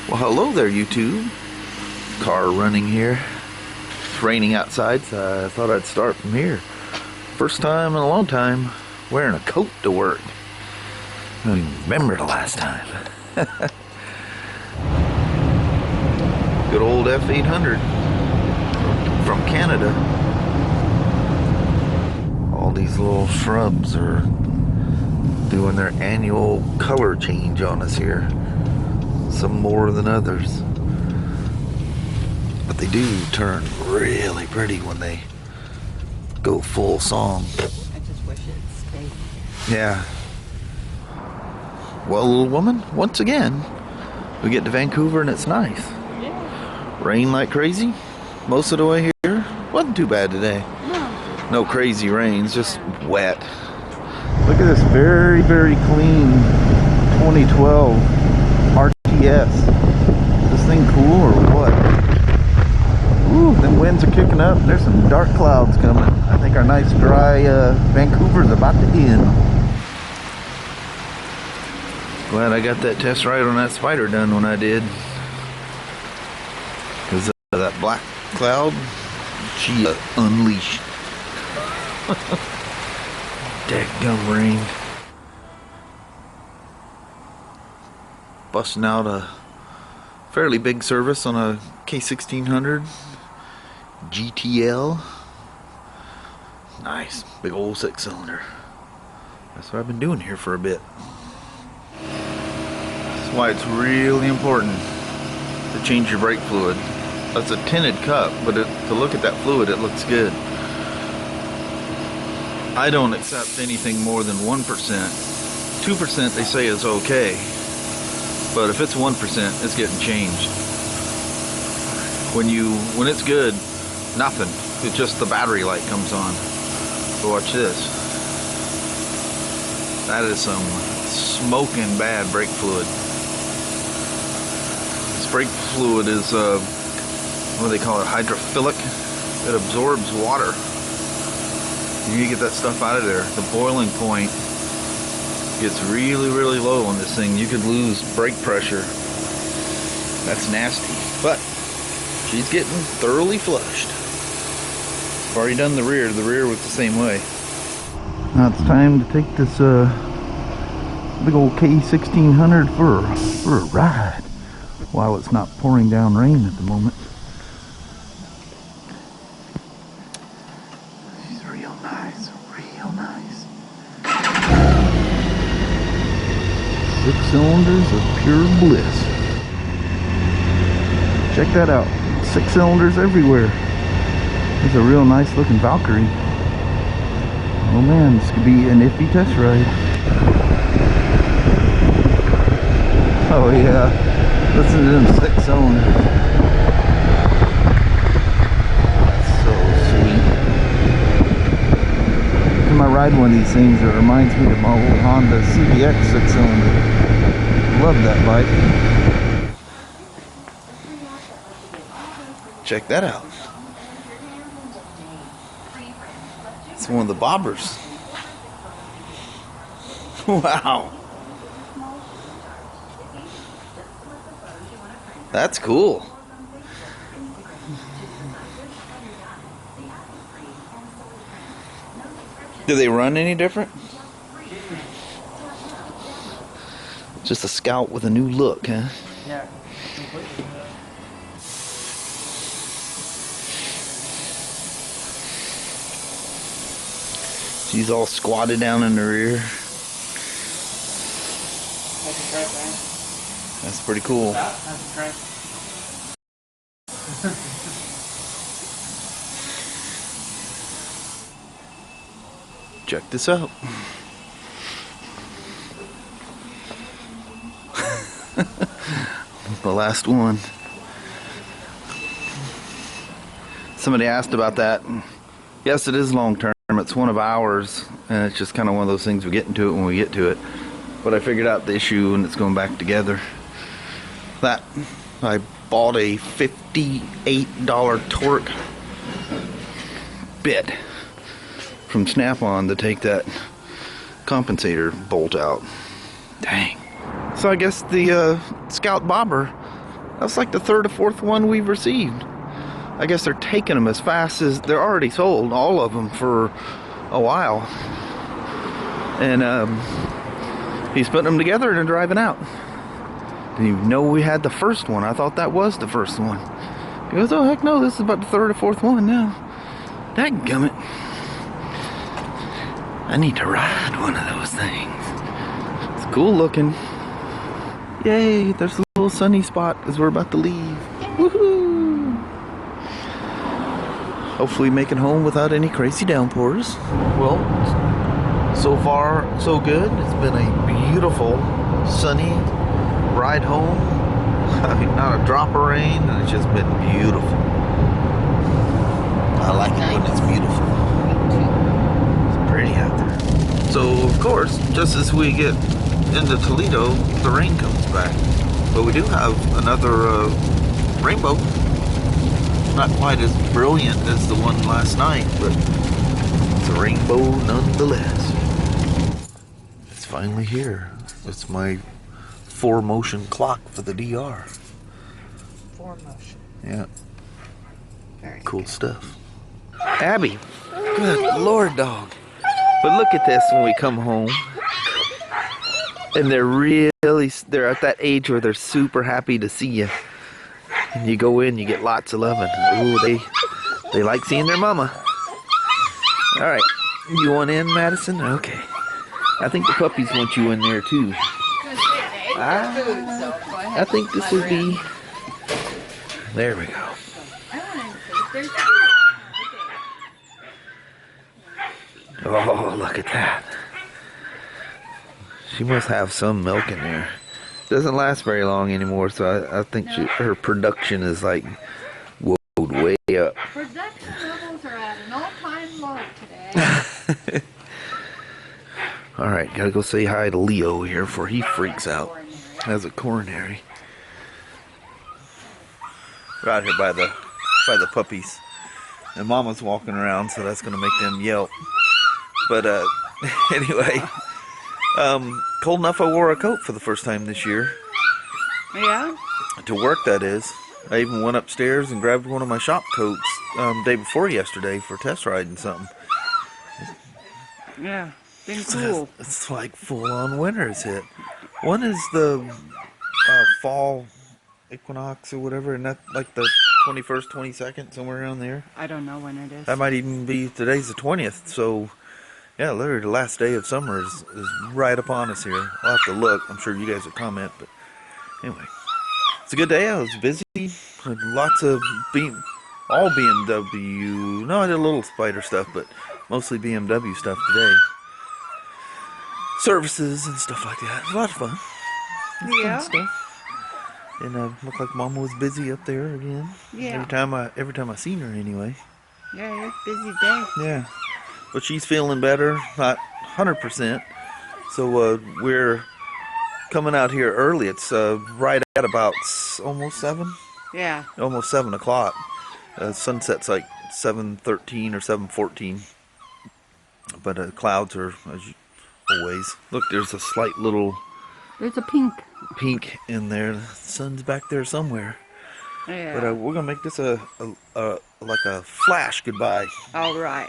Well, hello there, YouTube. Car running here. It's raining outside, so I thought I'd start from here. First time in a long time wearing a coat to work. I don't even remember the last time. Good old F800 from Canada. All these little shrubs are doing their annual color change on us here. Some more than others. But they do turn really pretty when they go full song. I just wish it stayed. Yeah. Well, little woman, once again, we get to Vancouver and it's nice. Yeah. Rain like crazy. Most of the way here. Wasn't too bad today. No crazy rains, just wet. Look at this very, very clean 2012 RTS. Is this thing cool or what? Ooh, them winds are kicking up. There's some dark clouds coming. I think our nice dry Vancouver's about to end. Glad I got that test ride on that Spyder done when I did. Because that black cloud, she unleashed. Daggum rain. Busting out a fairly big service on a K1600 GTL. Nice, big old 6-cylinder. That's what I've been doing here for a bit. That's why it's really important to change your brake fluid. That's a tinted cup, but to look at that fluid, it looks good. I don't accept anything more than 1%. 2% they say is okay. But if it's 1%, it's getting changed. When it's good, nothing. It's just the battery light comes on. So watch this. That is some smoking bad brake fluid. This brake fluid is, what do they call it? Hydrophilic. It absorbs water. You need to get that stuff out of there. The boiling point gets really, really low on this thing. You could lose brake pressure. That's nasty. But she's getting thoroughly flushed. I've already done the rear. The rear was the same way. Now it's time to take this big old K1600 for a ride while it's not pouring down rain at the moment. She's real nice, real nice. 6 cylinders of pure bliss. Check that out. 6 cylinders everywhere. It's a real nice looking Valkyrie. Oh man, this could be a nifty test ride. Oh yeah, listen to them 6 cylinders. That's so sweet. Every time I ride one of these things, it reminds me of my old Honda CBX 6-cylinder. Love that bike. Check that out. It's one of the bobbers. Wow. That's cool. Do they run any different? Just a Scout with a new look, huh? Yeah, completely. She's all squatted down in the rear. That's pretty cool. Check this out. The last one. Somebody asked about that. Yes, it is long term. It's one of ours, and it's just kind of one of those things, we get into it when we get to it. But I figured out the issue and it's going back together. That I bought a $58 torque bit from Snap-on to take that compensator bolt out. Dang. So I guess the Scout bobber That's like the third or fourth one we've received. I guess they're taking them as fast as they're already sold, all of them, for a while. And he's putting them together and they're driving out. Didn't even know we had the first one. I thought that was the first one. He goes, oh heck no, this is about the third or fourth one now. Dadgummit. I need to ride one of those things. It's cool looking. Yay, there's a little sunny spot as we're about to leave. Woohoo! Hopefully making home without any crazy downpours. Well, so far so good. It's been a beautiful, sunny ride home. I mean, not a drop of rain, and it's just been beautiful. I like it when it's beautiful. It's pretty out there. So, of course, just as we get into Toledo, the rain comes back. But we do have another rainbow. Not quite as brilliant as the one last night, but it's a rainbow nonetheless. It's finally here. It's my 4-motion clock for the DR. 4-motion. Yeah. Very cool stuff. Abby, good Lord, dog. But look at this when we come home. And they're at that age where they're super happy to see you. And you go in, you get lots of loving. Ooh, they like seeing their mama. All right, you want in, Madison? Okay. I think the puppies want you in there too. I think this would be. There we go. Oh, look at that. She must have some milk in there. Doesn't last very long anymore, so I think her production is like way up. Production levels are at an all-time low today. Alright, gotta go say hi to Leo here before he freaks out. Has a coronary. We're out here by the puppies. And Mama's walking around, so that's gonna make them yelp. But anyway. Cold enough I wore a coat for the first time this year. Yeah? To work, that is. I even went upstairs and grabbed one of my shop coats day before yesterday for test riding something. Yeah, been cool. It's like full-on winter has hit. When is the fall equinox or whatever? And that like the 21st, 22nd, somewhere around there? I don't know when it is. That might even be, today's the 20th, so... Yeah, literally the last day of summer is right upon us here. I'll have to look. I'm sure you guys will comment, but anyway. It's a good day. I was busy. Lots of all BMW. No, I did a little Spyder stuff, but mostly BMW stuff today. Services and stuff like that. It was a lot of fun. Yeah. Fun stuff. And looked like Mama was busy up there again. Yeah. Every time I seen her anyway. Yeah, it's a busy day. Yeah. But she's feeling better, not 100%. So we're coming out here early. It's right at about almost 7. Yeah. Almost 7 o'clock. Sunset's like 7:13 or 7:14. But clouds are, as always. Look, there's a slight little... There's a pink in there. The sun's back there somewhere. Yeah. But we're gonna make this like a flash goodbye. All right.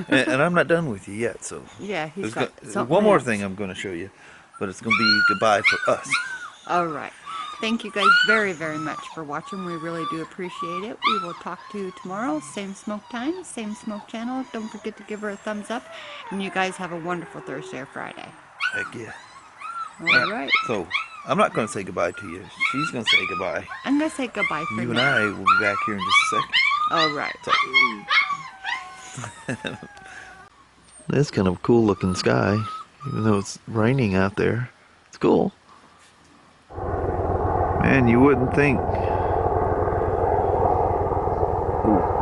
and I'm not done with you yet, so Yeah, he's got something one more else. thing I'm gonna show you, but it's gonna be goodbye for us. All right. Thank you guys very, very much for watching. We really do appreciate it. We will talk to you tomorrow. Same smoke time, same smoke channel. Don't forget to give her a thumbs up. And you guys have a wonderful Thursday or Friday. Heck yeah. All right. So I'm not gonna say goodbye to you. She's gonna say goodbye. I'm going to say goodbye for You and now. I will be back here in just a second. All right. So. That's kind of a cool looking sky, even though it's raining out there. It's cool. Man, you wouldn't think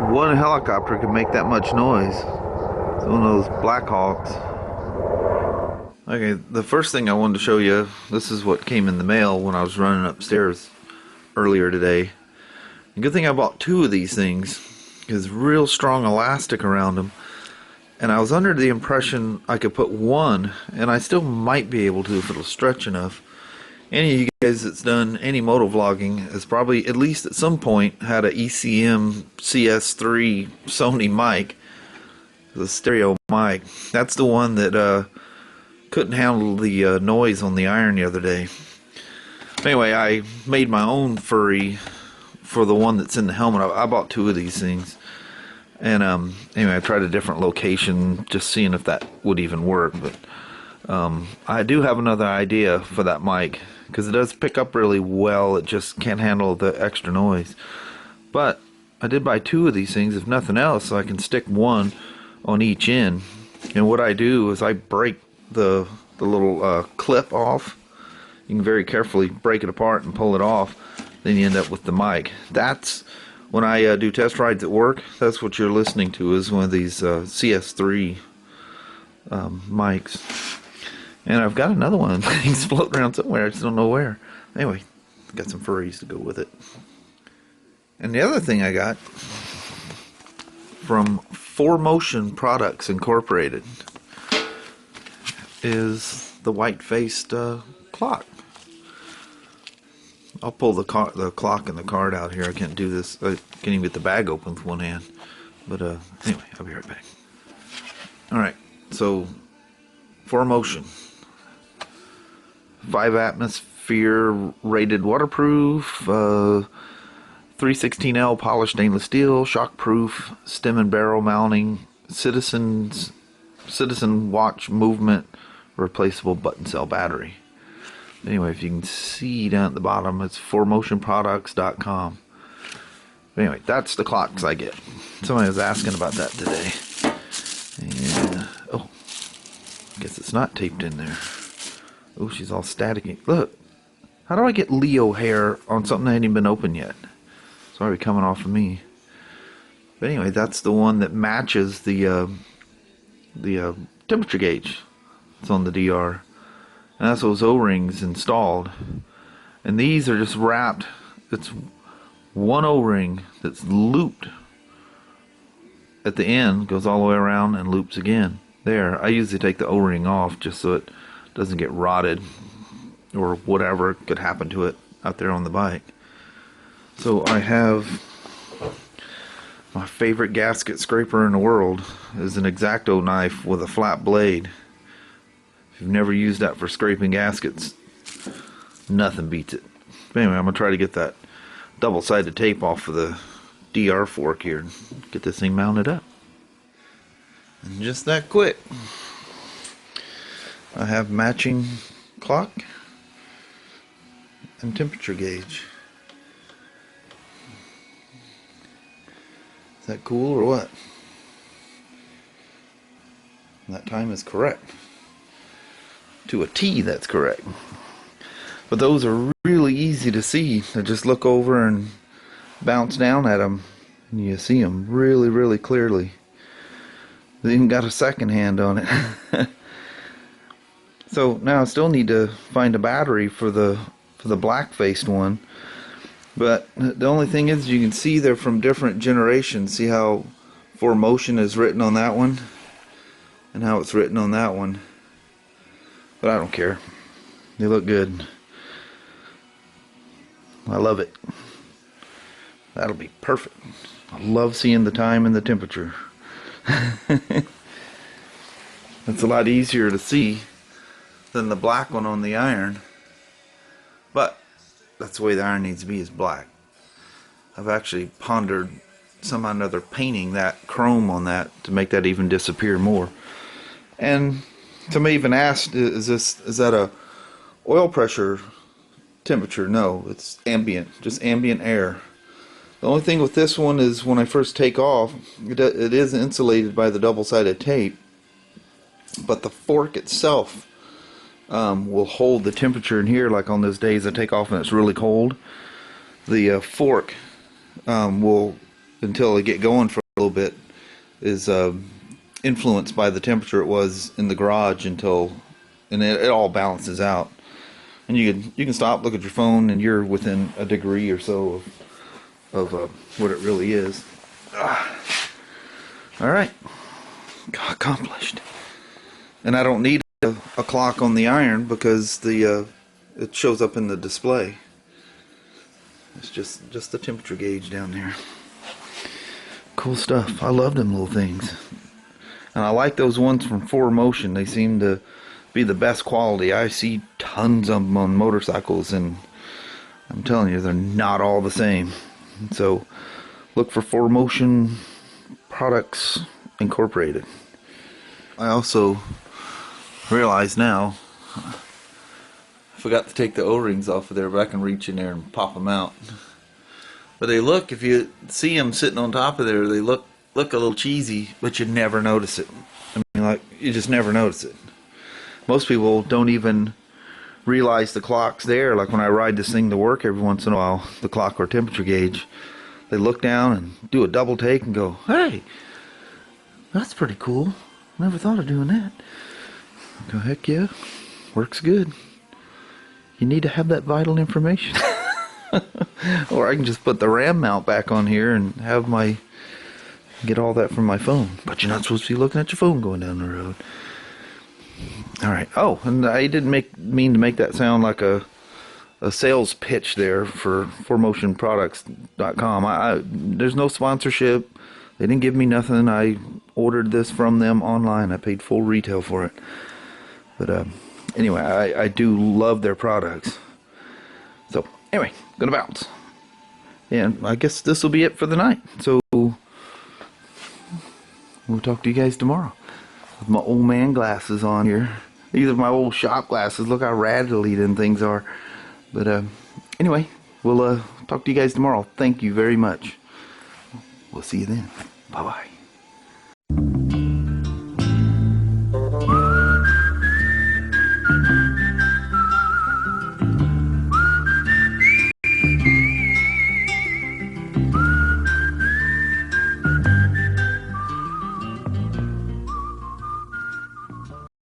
one helicopter could make that much noise. It's one of those Black Hawks. Okay, the first thing I wanted to show you, this is what came in the mail when I was running upstairs earlier today. A good thing I bought 2 of these things, because real strong elastic around them. And I was under the impression I could put 1, and I still might be able to if it'll stretch enough. Any of you guys that's done any moto vlogging has probably at least at some point had a ECM CS3 Sony mic, the stereo mic. That's the one that couldn't handle the noise on the iron the other day. Anyway, I made my own furry for the one that's in the helmet. I bought 2 of these things, and anyway, I tried a different location, just seeing if that would even work. But I do have another idea for that mic, because it does pick up really well. It just can't handle the extra noise. But I did buy 2 of these things, if nothing else, so I can stick one on each end. And what I do is I break the little clip off. You can very carefully break it apart and pull it off. Then you end up with the mic. That's when I do test rides at work. That's what you're listening to, is one of these CS3 mics. And I've got another one. He's floating around somewhere. I just don't know where. Anyway, got some furries to go with it. And the other thing I got from 4Motion Products Incorporated is the white-faced clock. I'll pull the clock and the card out here. I can't do this. I can't even get the bag open with one hand. But anyway, I'll be right back. Alright, so 4Motion. 5 atmosphere rated waterproof, 316L polished stainless steel, shockproof, stem and barrel mounting, citizen watch movement, replaceable button cell battery. Anyway, if you can see down at the bottom, it's 4motionproducts.com. Anyway, that's the clocks I get. Somebody was asking about that today. And, oh, I guess it's not taped in there. Oh, she's all staticky. Look, how do I get Leo hair on something that hasn't even been opened yet? It's already coming off of me. But anyway, that's the one that matches the temperature gauge. It's on the DR. And that's those O-rings installed. And these are just wrapped. It's one O-ring that's looped at the end, goes all the way around and loops again. There, I usually take the O-ring off just so it doesn't get rotted or whatever could happen to it out there on the bike. So I have my favorite gasket scraper in the world is an X-Acto knife with a flat blade. If you've never used that for scraping gaskets, nothing beats it. But anyway, I'm going to try to get that double-sided tape off of the DR fork here and get this thing mounted up. And just that quick, I have matching clock and temperature gauge. Is that cool or what? That time is correct. To a T, that's correct. But those are really easy to see. I just look over and bounce down at them, and you see them really, really clearly. They even got a second hand on it. So now I still need to find a battery for the black-faced one. But the only thing is, you can see they're from different generations. See how 4Motion is written on that one and how it's written on that one. But I don't care. They look good. I love it. That'll be perfect. I love seeing the time and the temperature. It's a lot easier to see than the black one on the iron. But that's the way the iron needs to be, is black. I've actually pondered somehow or another painting that chrome on that to make that even disappear more. And somebody even asked, is that a oil pressure temperature? No, it's ambient, just ambient air. The only thing with this one is when I first take off, it is insulated by the double-sided tape, but the fork itself will hold the temperature in here. Like on those days I take off and it's really cold, the fork will, until I get going for a little bit, is influenced by the temperature it was in the garage until, and it all balances out. And you can stop, look at your phone, and you're within a degree or so of what it really is. Alright, accomplished. And I don't need a clock on the iron because the it shows up in the display. It's just the temperature gauge down there. Cool stuff. I love them little things. And I like those ones from 4Motion. They seem to be the best quality. I see tons of them on motorcycles, and I'm telling you, they're not all the same. So look for 4Motion Products Incorporated. I also realize now I forgot to take the O-rings off of there, but I can reach in there and pop them out. But they look, if you see them sitting on top of there, they look a little cheesy, but you never notice it. I mean, like, you just never notice it. Most people don't even realize the clock's there. Like when I ride this thing to work every once in a while, the clock or temperature gauge, they look down and do a double take and go, hey, that's pretty cool. Never thought of doing that. I go, heck yeah, works good. You need to have that vital information. Or I can just put the RAM mount back on here and have get all that from my phone. But you're not supposed to be looking at your phone going down the road. Alright. Oh, and I didn't mean to make that sound like a sales pitch there for 4motionproducts.com. There's no sponsorship. They didn't give me nothing. I ordered this from them online. I paid full retail for it. But anyway, I do love their products. So anyway, gonna bounce. And I guess this will be it for the night. So we'll talk to you guys tomorrow. With my old man glasses on here. These are my old shop glasses. Look how rattly them things are. But anyway, we'll talk to you guys tomorrow. Thank you very much. We'll see you then. Bye-bye.